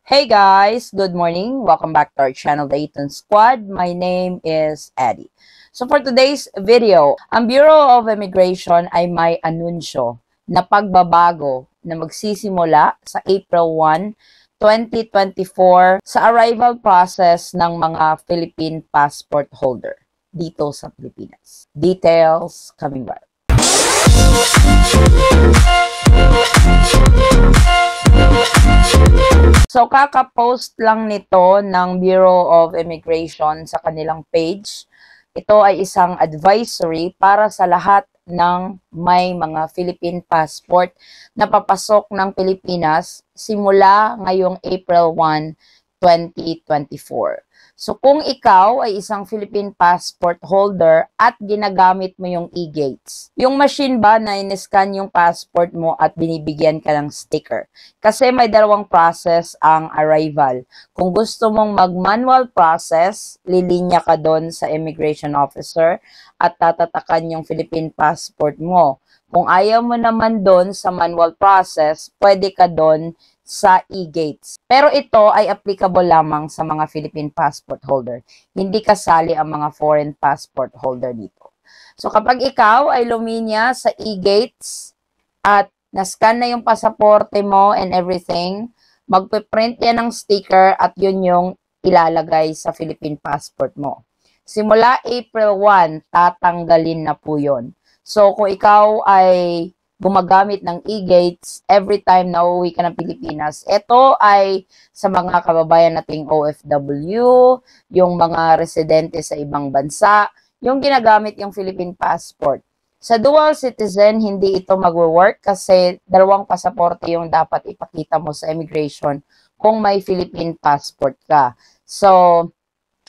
Hey guys, good morning. Welcome back to our channel, The Eton Squad. My name is Eddie. So for today's video, ang Bureau of Immigration ay may anunsyo na pagbabago na magsisimula sa April 1, 2024 sa arrival process ng mga Philippine passport holder dito sa Pilipinas. Details coming back. So, kaka-post lang nito ng Bureau of Immigration sa kanilang page. Ito ay isang advisory para sa lahat ng may mga Philippine passport na papasok ng Pilipinas simula ngayong April 1, 2024. So, kung ikaw ay isang Philippine passport holder at ginagamit mo yung e-gates, yung machine ba na in-scan yung passport mo at binibigyan ka ng sticker? Kasi may dalawang process ang arrival. Kung gusto mong mag-manual process, lilinya ka doon sa immigration officer at tatatakan yung Philippine passport mo. Kung ayaw mo naman doon sa manual process, pwede ka doon sa e-gates. Pero ito ay applicable lamang sa mga Philippine passport holder. Hindi kasali ang mga foreign passport holder dito. So kapag ikaw ay luminya sa e-gates at na-scan na yung pasaporte mo and everything, magpe-print yan ng sticker at yun yung ilalagay sa Philippine passport mo. Simula April 1, tatanggalin na po yun. So kung ikaw ay gumagamit ng e-gates every time na uuwi ka ng Pilipinas. Ito ay sa mga kababayan nating OFW, yung mga residente sa ibang bansa, yung ginagamit yung Philippine passport. Sa dual citizen, hindi ito magwo-work kasi dalawang pasaporte yung dapat ipakita mo sa immigration kung may Philippine passport ka. So,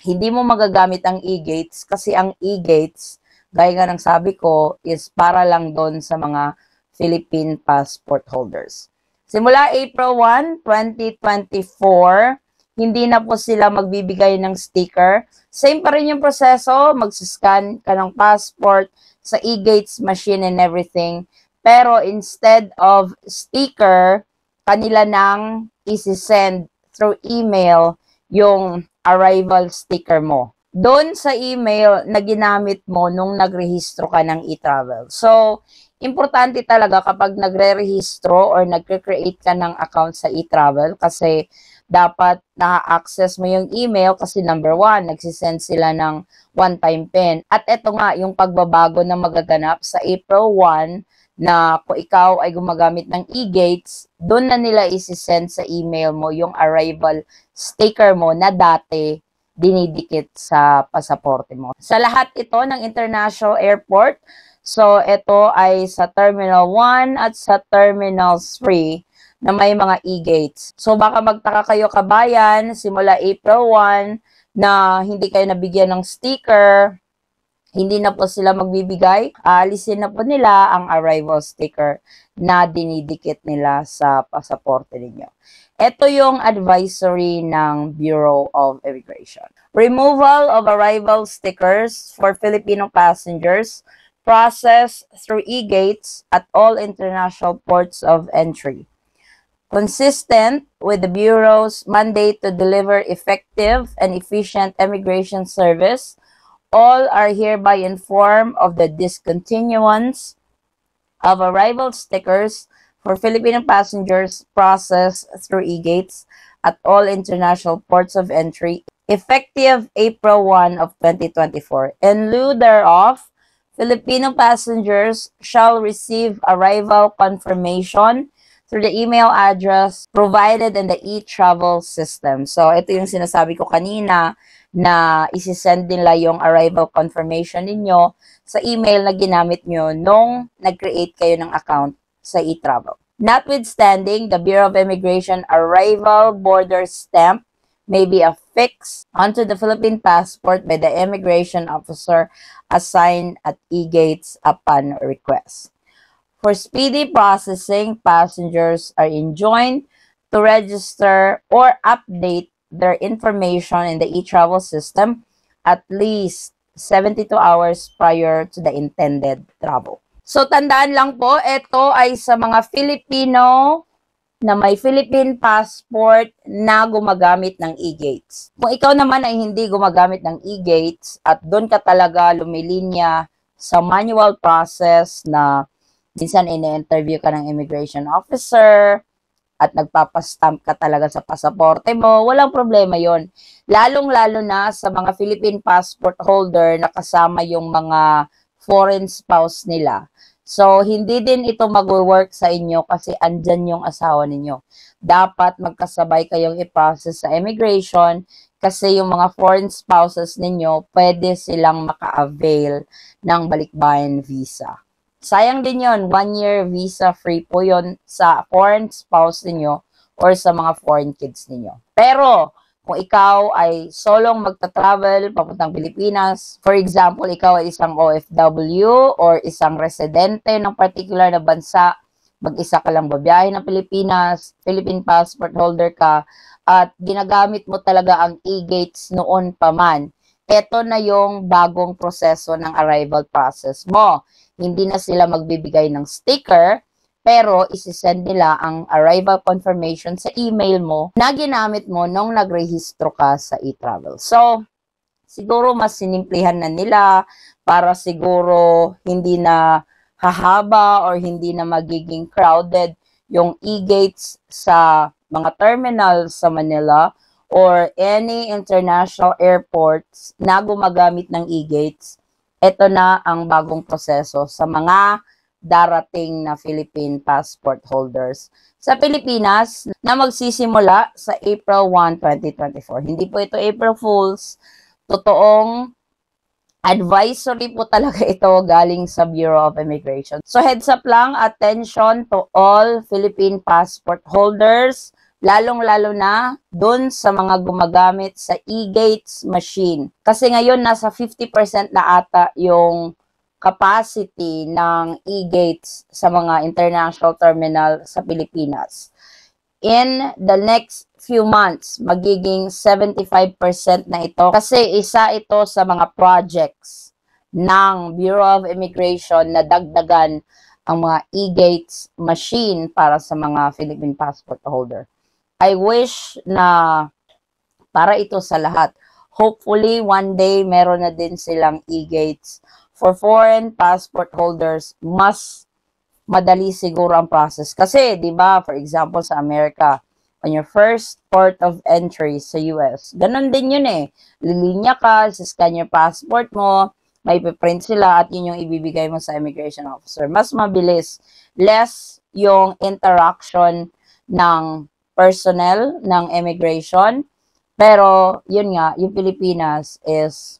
hindi mo magagamit ang e-gates kasi ang e-gates, gaya nga ng sabi ko, is para lang doon sa mga Philippine passport holders. Simula April 1, 2024, hindi na po sila magbibigay ng sticker. Same pa rin yung proseso, magsiscan ka ng passport sa e-gates machine and everything. Pero instead of sticker, kanila nang isi-send through email yung arrival sticker mo doon sa email na ginamit mo nung nagrehistro ka ng e-travel. So, importante talaga kapag nagre-rehistro or nagre-create ka ng account sa e-travel kasi dapat na-access mo yung email kasi number 1, nagsisend sila ng one-time PIN. At eto nga, yung pagbabago na magaganap sa April 1 na kung ikaw ay gumagamit ng e-gates, doon na nila isi-send sa email mo yung arrival sticker mo na dati dinidikit sa pasaporte mo. Sa lahat ito ng international airport, so ito ay sa Terminal 1 at sa Terminal 3 na may mga e-gates. So baka magtaka kayo kabayan, simula April 1 na hindi kayo nabigyan ng sticker, hindi na po sila magbibigay, alisin na po nila ang arrival sticker na dinidikit nila sa pasaporte ninyo. Ito yung advisory ng Bureau of Immigration. Removal of arrival stickers for Filipino passengers processed through e-gates at all international ports of entry. Consistent with the Bureau's mandate to deliver effective and efficient immigration service, all are hereby informed of the discontinuance of arrival stickers for Filipino passengers processed through e-gates at all international ports of entry effective April 1 of 2024. In lieu thereof, Filipino passengers shall receive arrival confirmation through the email address provided in the e-travel system. So, ito yung sinasabi ko kanina na isi-send nila yung arrival confirmation ninyo sa email na ginamit nyo nung nag-create kayo ng account sa e-travel. Notwithstanding, the Bureau of Immigration arrival border stamp may be affixed onto the Philippine passport by the immigration officer assigned at e-gates upon request. For speedy processing, passengers are enjoined to register or update their information in the e-travel system at least 72 hours prior to the intended travel. So, tandaan lang po, ito ay sa mga Filipino na may Philippine passport na gumagamit ng e-gates. Kung ikaw naman ay hindi gumagamit ng e-gates at doon ka talaga lumilinya sa manual process na minsan ine-interview ka ng immigration officer at nagpapastamp ka talaga sa pasaporte mo, walang problema yon. Lalong-lalo na sa mga Philippine passport holder na kasama yung mga foreign spouse nila. So, hindi din ito mag-work sa inyo kasi andyan yung asawa ninyo. Dapat magkasabay kayong i-process sa immigration kasi yung mga foreign spouses ninyo, pwede silang maka-avail ng balikbayan visa. Sayang din yon, 1-year visa free po yon sa foreign spouse ninyo or sa mga foreign kids ninyo. Pero, kung ikaw ay solong magta-travel papuntang Pilipinas, for example, ikaw ay isang OFW or isang residente ng particular na bansa, mag-isa ka lang babiyahe ng Pilipinas, Philippine passport holder ka, at ginagamit mo talaga ang e-gates noon pa man, ito na yung bagong proseso ng arrival process mo. Hindi na sila magbibigay ng sticker, pero isisend nila ang arrival confirmation sa email mo na ginamit mo nung nagrehistro ka sa e-travel. So, siguro mas sinimplihan na nila para siguro hindi na hahaba or hindi na magiging crowded yung e-gates sa mga terminals sa Manila or any international airports na gumagamit ng e-gates. Ito na ang bagong proseso sa mga darating na Philippine passport holders sa Pilipinas na magsisimula sa April 1, 2024. Hindi po ito April Fools. Totoong advisory po talaga ito galing sa Bureau of Immigration. So heads up lang, attention to all Philippine passport holders, lalong-lalo na dun sa mga gumagamit sa e-gates machine. Kasi ngayon nasa 50% na ata yung capacity ng e-gates sa mga international terminal sa Pilipinas. In the next few months, magiging 75% na ito kasi isa ito sa mga projects ng Bureau of Immigration na dagdagan ang mga e-gates machine para sa mga Philippine passport holder. I wish na para ito sa lahat. Hopefully, one day, meron na din silang e-gates. For foreign passport holders, mas madali siguro ang process. Kasi, di ba, for example, sa Amerika, on your first port of entry sa US, ganun din yun eh. Lilinya ka, scan your passport mo, may piprint sila at yun yung ibibigay mo sa immigration officer. Mas mabilis. Less yung interaction ng personnel ng immigration. Pero, yun nga, yung Pilipinas is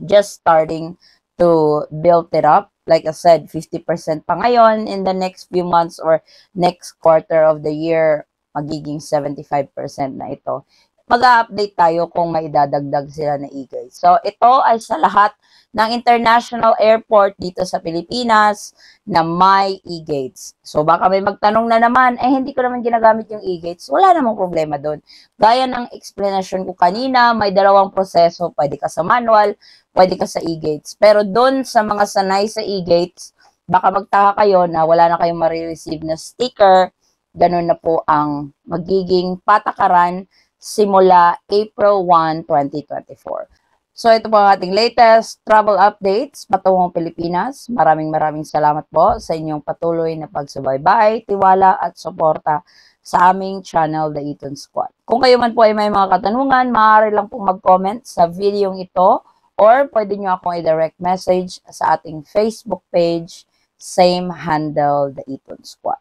just starting to build it up. Like I said, 50% pa ngayon. In the next few months or next quarter of the year, magiging 75% na ito. Mag-update tayo kung maidadagdag sila na e-gates. So, ito ay sa lahat ng international airport dito sa Pilipinas na may e-gates. So, baka may magtanong na naman, hindi ko naman ginagamit yung e-gates. Wala namang problema doon. Gaya ng explanation ko kanina, may dalawang proseso. Pwede ka sa manual, pwede ka sa e-gates. Pero doon sa mga sanay sa e-gates, baka magtaka kayo na wala na kayong marireceive na sticker. Ganun na po ang magiging patakaran simula April 1, 2024. So, ito po ang ating latest travel updates patungong Pilipinas. Maraming salamat po sa inyong patuloy na pagsubaybay, tiwala at suporta sa aming channel, The Eton Squad. Kung kayo man po ay may mga katanungan, maaari lang pong mag-comment sa video ito or pwede nyo akong i-direct message sa ating Facebook page, same handle, The Eton Squad.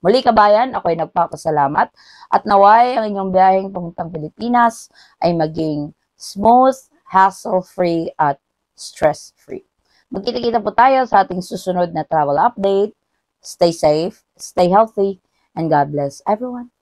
Muli kabayan, ako'y nagpapasalamat at naway ang inyong biyaheng papuntang Pilipinas ay maging smooth, hassle-free at stress-free. Magkita-kita po tayo sa ating susunod na travel update. Stay safe, stay healthy, and God bless everyone.